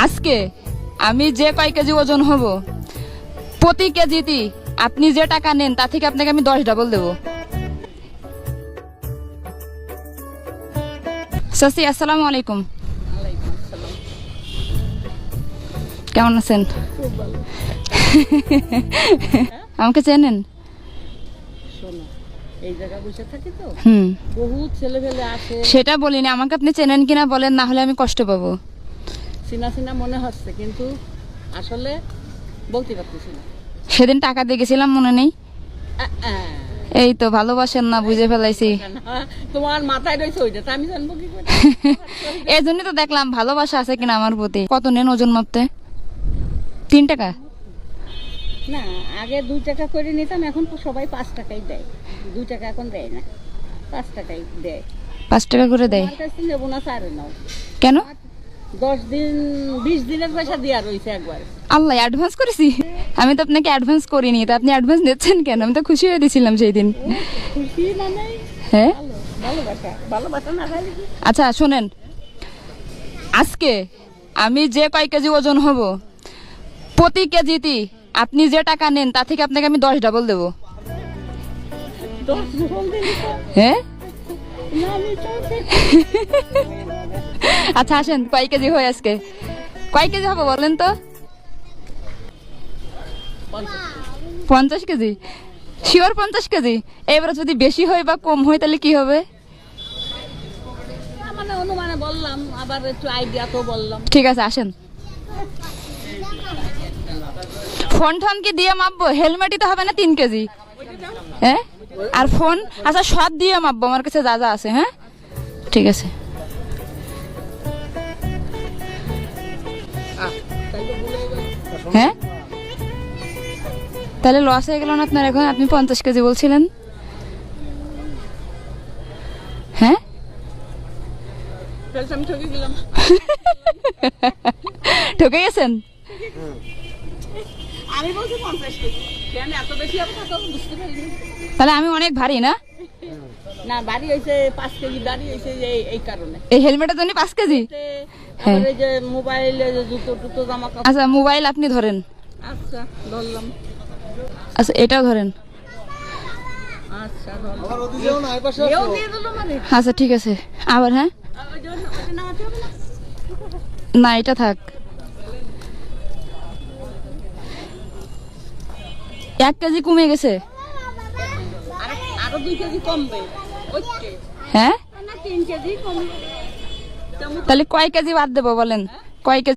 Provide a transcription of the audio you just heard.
আজকে আমি যে কয় কেজি ওজন হব প্রতি কেজিতে আপনি যে টাকা নেন তা থেকে আপনাকে আমি 10 ডাবল দেবো। চাচি আসসালামু আলাইকুম। কেমন আছেন? আমাকে চেনেন? সেটা বলিনি, আমাকে আপনি চেনেন কিনা বলেন, না হলে আমি কষ্ট পাবো। চিনা চিনা মনে হচ্ছে কিন্তু আসলে বলতে পারতেছি না। সেদিন টাকা দিয়ে গেছিলাম, মনে নেই? এই তো ভালোবাসেন না, বুঝে ফেলাইছি। তোমার মাথায় রয়েছে ওইটা, আমি জানবো কি করে? এই জন্যই তো দেখলাম ভালোবাসা আছে কিনা আমার প্রতি। কত নেন ওজন মাপতে? 3 টাকা? না, আগে 2 টাকা করে নিতাম, এখন তো সবাই 5 টাকাই দেয়। 2 টাকা এখন দেয় না, 5 টাকাই দেয়। 5 টাকা করে দেয়? আমার কাছে নেবো না, সারে নাও। কেন? 10 দিন 20 দিনের পয়সা দেওয়া রয়েছে একবার। আল্লাহ, অ্যাডভান্স করেছি? আমি তো আপনাকে অ্যাডভান্স করিনি, তা আপনি অ্যাডভান্স নিচ্ছেন কেন? আমি তো খুশি হয়ে দিয়েছিলাম সেই দিন। খুশি না নাই? হ্যাঁ, ভালোবাসা ভালোবাসা না খালি। আচ্ছা শোনেন, আজকে আমি যে কয় কেজি ওজন হব প্রতি কেজিতে আপনি যে টাকা নেন তা থেকে আপনাকে আমি 10 ডাবল দেবো। 10 ডাবল দিলি তো? হ্যাঁ, না আমি তো আচ্ছা আসেন, কয় কেজি হয় আজকে? কয় কেজি হবে বলেন তো? 50 কেজি? Sure 50 KG? এবারে যদি বেশি হয় বা কম হয় তাহলে কি হবে? মানে অনুমানে বললাম, আবার একটু আইডিয়া তো বললাম। ঠিক আছে আসেন। ফোন টোন কি দিয়ে মাপবো? হেলমেটই তো হবে না 3 কেজি? হ্যাঁ, আর ফোন? আচ্ছা সব দিয়ে মাপবো, আমার কাছে যা যা আছে। হ্যাঁ ঠিক আছে। হ্যাঁ, তাহলে লস হয়ে গেল না আপনার? এখন আপনি 50 কেজি বলছিলেন। হ্যাঁ, আমি ঠকে গেলাম। ঠকে গেছেন? আমি বলছি 50 কেজি, কেন এত বেশি হবে তা তো বুঝতে পারিনি। তাহলে আমি অনেক ভারী না? না, বাড়ি হয়েছে 5 কেজি, বাড়ি হয়েছে এই কারণে। এই হেলমেটের জন্য 5 কেজি? আবার এই যে মোবাইল, জুতো টুতো, জামা কাপড়। আচ্ছা মোবাইল আপনি ধরেন। আচ্ছা ধরলাম। আচ্ছা এটাও ধরেন। আচ্ছা ধরলাম। এও দিয়ে দিলো মানে? আচ্ছা ঠিক আছে, আবার। হ্যাঁ, ওইটা নামাতে হবে না? না এটা থাক। 1 কেজি কমে গেছে। আরো 2 কেজি কমবে। ওকে। হ্যাঁ, না 3 কেজি কমবে। তাহলে কয় কেজি বাদ দেবো বলেন? কয় কেজি?